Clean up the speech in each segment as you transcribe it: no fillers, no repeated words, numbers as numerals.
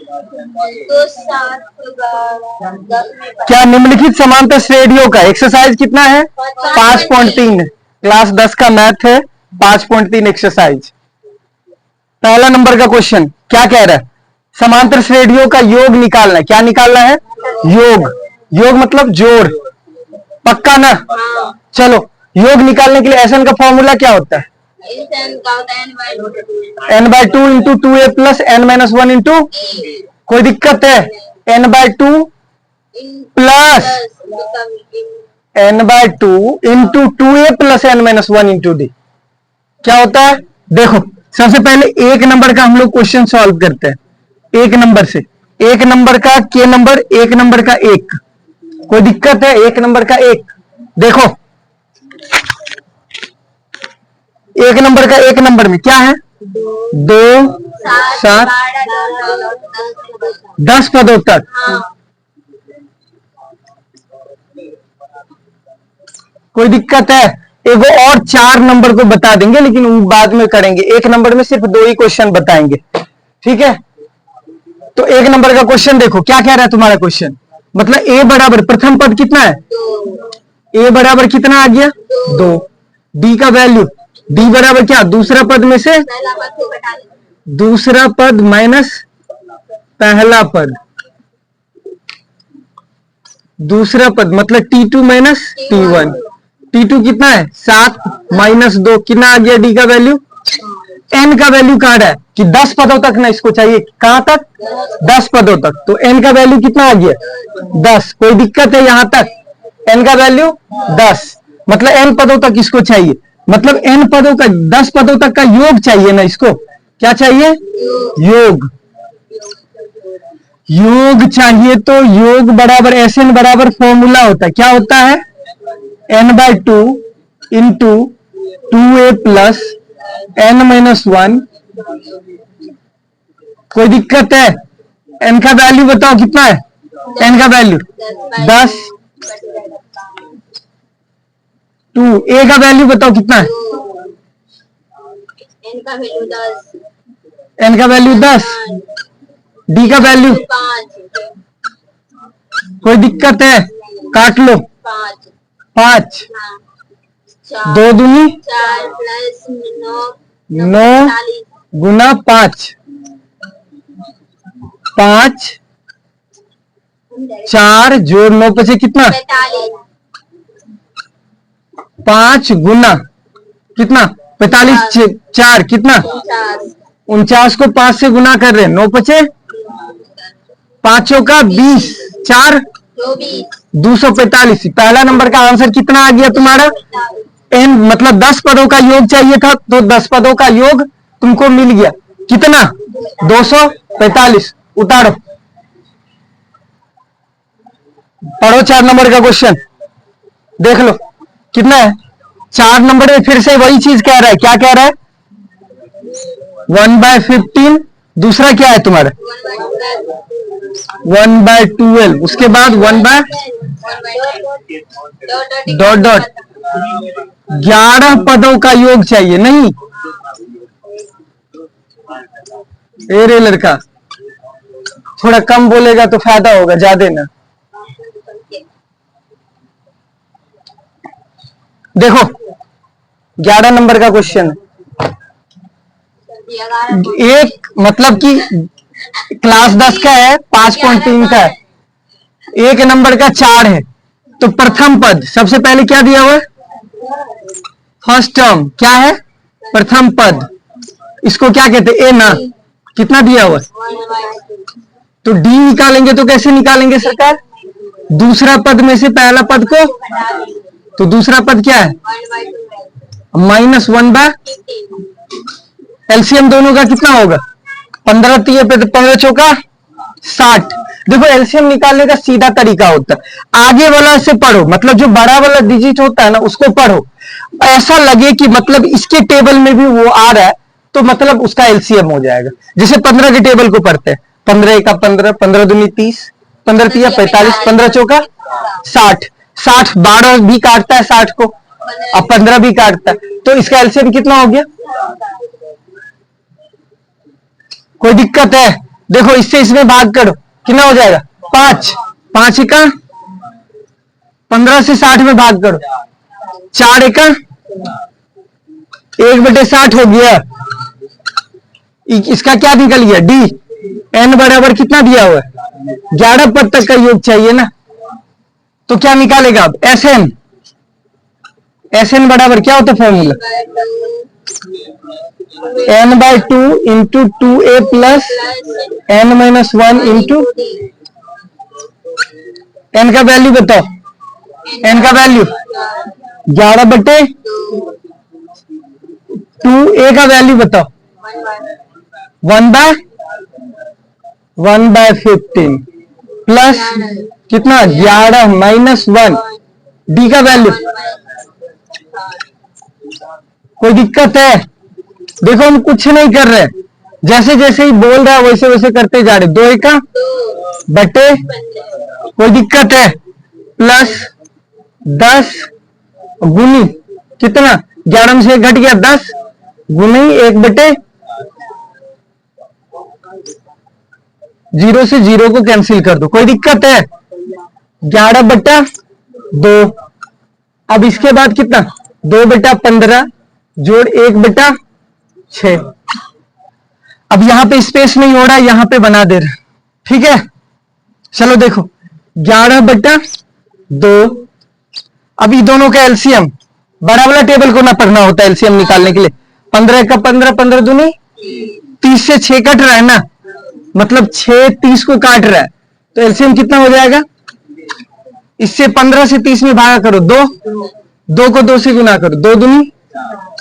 तो 7 क्या निम्नलिखित समांतर श्रेणियों का एक्सरसाइज कितना है? 5.3। क्लास 10 का मैथ है, 5.3 एक्सरसाइज। पहला नंबर का क्वेश्चन क्या कह रहा है? समांतर श्रेणियों का योग निकालना है। क्या निकालना है? योग। योग मतलब जोड़, पक्का ना? चलो, योग निकालने के लिए एसएन का फॉर्मूला क्या होता है? n/2 into 2a plus n-1 into, कोई दिक्कत है? n/2 plus n/2 into 2a plus n-1 into D. क्या होता है? देखो, सबसे पहले एक नंबर का हम लोग क्वेश्चन सॉल्व करते हैं। एक नंबर से, एक नंबर का के नंबर, एक नंबर का एक, कोई दिक्कत है? एक नंबर का एक, देखो एक नंबर का एक नंबर में क्या है? 2 7 10 पदों तक। कोई दिक्कत है? एगो और 4 नंबर को बता देंगे, लेकिन वो बाद में करेंगे। एक नंबर में सिर्फ 2 ही क्वेश्चन बताएंगे, ठीक है? तो एक नंबर का क्वेश्चन देखो, क्या कह रहा है तुम्हारा क्वेश्चन? मतलब ए बराबर प्रथम पद कितना है? ए बराबर कितना आ गया? 2। डी का वैल्यू, डी बराबर क्या? दूसरा पद में से दूसरा पद माइनस पहला पद, दूसरा पद मतलब T2 माइनस T1। T2 कितना है? 7 माइनस 2, कितना आ गया डी का वैल्यू? n का वैल्यू कहा है कि 10 पदों तक ना इसको चाहिए। कहां तक? 10 पदों तक। तो n का वैल्यू कितना आ गया? 10। कोई दिक्कत है यहां तक? n का वैल्यू 10, मतलब n पदों तक इसको चाहिए, मतलब n पदों का 10 पदों तक का योग चाहिए ना इसको। क्या चाहिए? योग। योग चाहिए तो योग बराबर SN बराबर फॉर्मूला होता है। क्या होता है? n/2 into 2a plus n-1। कोई दिक्कत है? n का वैल्यू बताओ कितना है? n का वैल्यू 10। 2 a का वैल्यू बताओ कितना है? n का वैल्यू 10, n का वैल्यू 10, डी का वैल्यू 5। कोई दिक्कत है? काट लो। 5 2 दूनी 4 प्लस 9 गुना 5, 5 4 जोड़ 9 पे से कितना? 5 गुना कितना? 45 4 कितना? 49 को 5 से गुना कर रहे हैं। 9 पचे 5 का 20, 4 245। पहला नंबर का आंसर कितना आ गया तुम्हारा? n मतलब 10 पदों का योग चाहिए था, तो 10 पदों का योग तुमको मिल गया। कितना? 245। उतारो, पढ़ो 4 नंबर का क्वेश्चन, देख लो कितना है। 4 नंबर में फिर से वही चीज कह रहा है। क्या कह रहा है? 1/15। दूसरा क्या है तुम्हारा? 1/12। उसके बाद 1 डॉट डॉट 11 पदों का योग चाहिए। नहीं रे लड़का, थोड़ा कम बोलेगा तो फायदा होगा, ज्यादा ना। देखो 11 नंबर का क्वेश्चन, एक मतलब कि क्लास 10 का है, 5.3 का है, एक नंबर का 4 है। तो प्रथम पद सबसे पहले क्या दिया हुआ है? फर्स्ट टर्म क्या है? प्रथम पद। इसको क्या कहते हैं? ए ना। कितना दिया हुआ? तो डी निकालेंगे तो कैसे निकालेंगे सरकार? दूसरा पद में से पहला पद को, तो दूसरा पद क्या है? -1/, एलसीएम दोनों का कितना होगा? 15 3 पे 15 चौका 60। देखो एलसीएम निकालने का सीधा तरीका होता है, आगे वाला से पढ़ो, मतलब जो बड़ा वाला डिजिट होता है ना उसको पढ़ो, ऐसा लगे कि मतलब इसके टेबल में भी वो आ रहा है, तो मतलब उसका एलसीएम हो जाएगा। जैसे 15 के टेबल को पढ़ते हैं, 15 1 15, 15 दूनी 30, 15 3 45, 15 चौका 60, 60 12 भी काटता है 60 को, अब 15 भी काटता है, तो इसका एलसीएम कितना हो गया? कोई दिक्कत है? देखो इससे इसमें भाग करो, कितना हो जाएगा 5, 5 एका 15 से 60 में भाग करो, 4 एका 1/60 हो गया। इसका क्या निकल गया डी, एन बराबर कितना दिया हुआ है 11 पद तक का योग चाहिए ना, तो क्या निकालेगा अब एस एन, एस एन बराबर क्या होता है formula, n/2 into 2a plus n-1 into n का वैल्यू बताओ, एन का वैल्यू 11/2a का वैल्यू बताओ 1/15 प्लस कितना 11-1 डी का वैल्यू। कोई दिक्कत है? देखो हम कुछ नहीं कर रहे, जैसे जैसे ही बोल रहा है वैसे वैसे करते जा रहे। 2 एका बटे, कोई दिक्कत है, प्लस 10 गुनी कितना 11 में से घट गया 10 गुनी 1/, 0 से 0 को कैंसिल कर दो। कोई दिक्कत है? 11/2। अब इसके बाद कितना 2/15 जोड़ 1/6। अब यहां पे स्पेस नहीं हो रहा, यहां पे बना दे रहे, ठीक है। चलो देखो 11/2। अभी दोनों का एलसीएम, बड़ा वाला टेबल को ना पढ़ना होता है एलसीएम निकालने के लिए। 15 का 15, 15 दूनी 30 से 6 कट रहा है ना, मतलब 6 30 को काट रहा है, तो एलसीएम कितना हो जाएगा, इससे 15 से 30 में भागा करो 2, 2 को 2 से गुना करो, 2 दूनी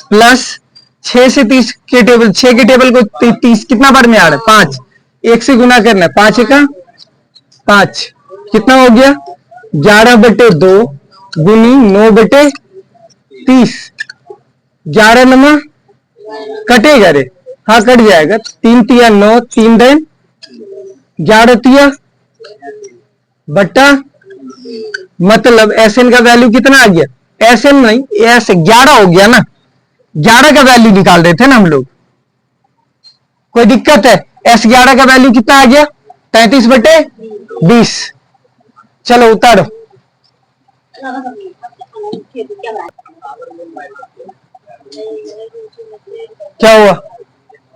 प्लस 6 से 30 के टेबल, 6 के टेबल को 30 कितना बार में आ रहा है 5, 1 से गुना करना है, 5 एका 5 कितना हो गया 11/2 गुनी 9/30। 11 नमा कटेगा रे, हाँ कट जाएगा, 3 तिया 9, 3 दिन 11 तिया बट्टा, मतलब एस एन का वैल्यू कितना आ गया, एस एन नहीं एस 11 हो गया ना, 11 का वैल्यू निकाल रहे थे ना हम लोग। कोई दिक्कत है? एस 11 का वैल्यू कितना आ गया 33/20। चलो उतारो, क्या हुआ,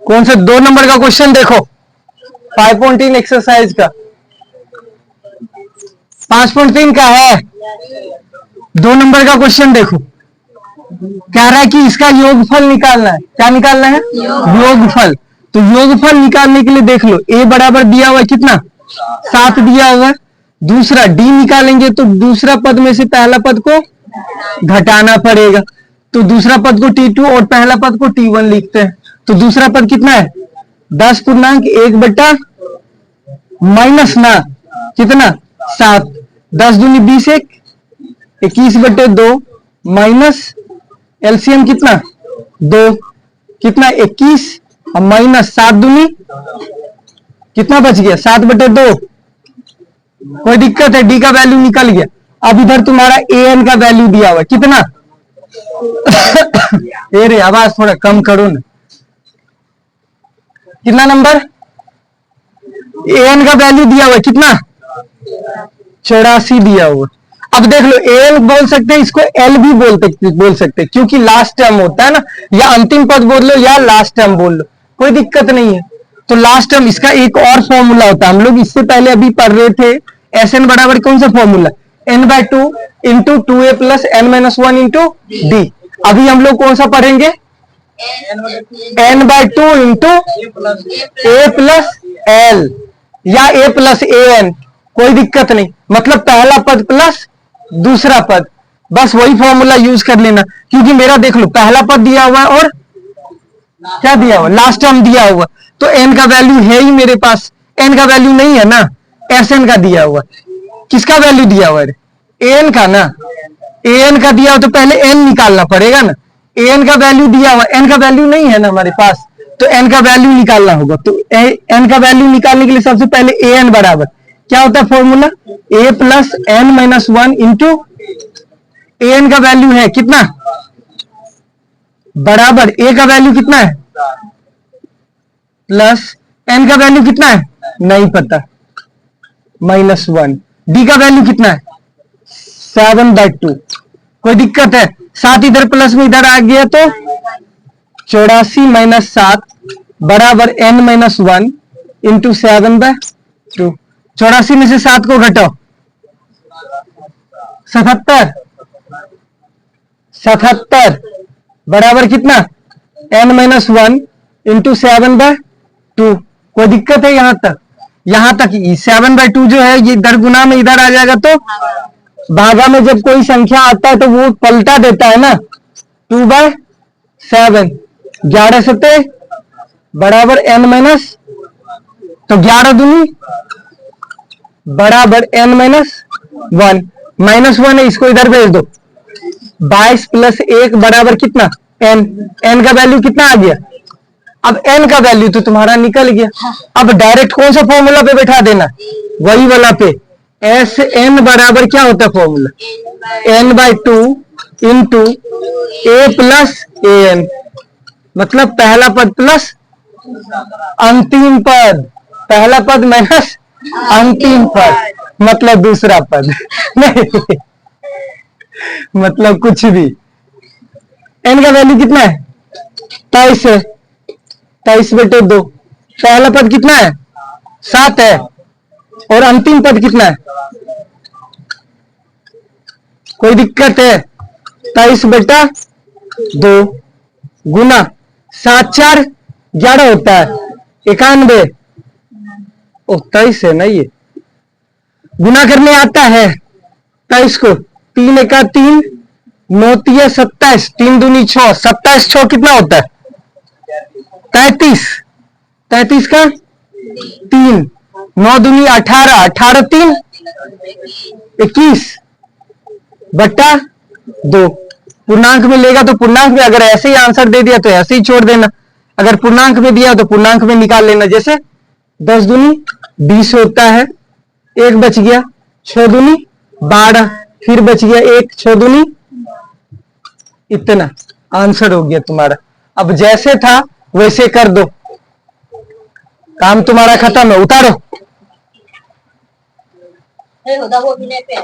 कौन सा 2 नंबर का क्वेश्चन देखो, 5.3 एक्सरसाइज का 5.3 का है, 2 नंबर का क्वेश्चन देखो। कह रहा है कि इसका योगफल निकालना है, क्या निकालना है योगफल। तो योगफल निकालने के लिए देख लो, a बराबर दिया हुआ है कितना 7 दिया हुआ है, दूसरा d निकालेंगे तो दूसरा पद में से पहला पद को घटाना पड़ेगा, तो दूसरा पद को t2 और पहला पद को t1 लिखते हैं। तो दूसरा पद कितना है 10.1 माइनस ना कितना 7, 10 दूनी 20, 21/2 माइनस एलसीएम कितना 2, कितना 21 और माइनस 7 दूनी कितना बच गया 7/2। कोई दिक्कत है? डी का वैल्यू निकल गया। अब इधर तुम्हारा ए एन का वैल्यू दिया हुआ है कितना ए रे आवाज थोड़ा कम करो ना, कितना नंबर ए एन का वैल्यू दिया हुआ है कितना 84 दिया हुआ। अब देख लो एल बोल सकते हैं, इसको एल भी बोल सकते हैं, क्योंकि लास्ट टर्म होता है ना, या अंतिम पद बोल लो या लास्ट टर्म बोल लो, कोई दिक्कत नहीं है। तो लास्ट टर्म इसका एक और फॉर्मूला होता है, हम लोग इससे पहले अभी पढ़ रहे थे, एस एन बराबर कौन सा formula n/2 into 2a plus n-1 into D. अभी हम लोग कौन सा पढ़ेंगे n/2 into a plus l या a प्लस an, कोई दिक्कत नहीं, मतलब पहला पद प्लस दूसरा पद, बस वही फॉर्मूला यूज कर लेना। क्योंकि मेरा देख लो पहला पद दिया हुआ है और क्या दिया हुआ लास्ट टर्म दिया हुआ, तो n का वैल्यू है ही मेरे पास, n का वैल्यू नहीं है ना, एस एन का दिया हुआ। किसका वैल्यू दिया हुआ है एन का ना, एन का दिया हुआ तो पहले n निकालना पड़ेगा ना, एन का वैल्यू दिया हुआ, n का वैल्यू नहीं है ना हमारे पास, तो n का वैल्यू निकालना होगा। तो n का वैल्यू निकालने के लिए सबसे पहले an बराबर क्या होता है formula a plus n-1 into an का वैल्यू है कितना बराबर a का वैल्यू कितना है प्लस n का वैल्यू कितना है नहीं पता, -1। डी का वैल्यू कितना है? 7/2। कोई दिक्कत है? 7 इधर प्लस में इधर आ गया तो 84 - 7 बराबर n-1 इंटू 7/2। 84 में से 7 को घटाओ, 77 बराबर कितना? n-1 into 7/2। कोई दिक्कत है यहां तक? यहां तक 7/2 जो है ये इधर गुना में इधर आ जाएगा, तो भागा में जब कोई संख्या आता है तो वो पलटा देता है ना, 2/7। 11 सते बराबर n- तो 11 दूनी बराबर n-1। -1 है, इसको इधर भेज दो। 22 + 1 बराबर कितना? n। n का वैल्यू कितना आ गया? अब n का वैल्यू तो तुम्हारा निकल गया। अब डायरेक्ट कौन सा फॉर्मूला पे बैठा देना? वही वाला पे। एस n बराबर क्या होता है formula? n/2 into a + an, मतलब पहला पद प्लस अंतिम पद, पहला पद माइनस अंतिम पद, मतलब दूसरा पद नहीं, मतलब कुछ भी। n का वैल्यू कितना है? 23 है। 23/2। पहला पद कितना है? 7 है। और अंतिम पद कितना है? कोई दिक्कत है? 23/2 गुना 7 × 4 = 11 होता है, 91। 23 है ना ये, गुना करने आता है 23 को। 3 × 1 = 3, 9 × 3 = 27, 3 दूनी 6, 27 6 कितना होता है? 33। 33 का 3, 9 दूनी 18, 18 3 21/2। पूर्णांक में लेगा तो पूर्णांक में, अगर ऐसे ही आंसर दे दिया तो ऐसे ही छोड़ देना, अगर पूर्णांक में दिया तो पूर्णांक में निकाल लेना। जैसे 10 दूनी 20 होता है, 1 बच गया, 6 दूनी 12, फिर बच गया 1, 6 दूनी, इतना आंसर हो गया तुम्हारा। अब जैसे था वैसे कर दो, काम तुम्हारा खत्म है, उतारो। 还有的货币那边。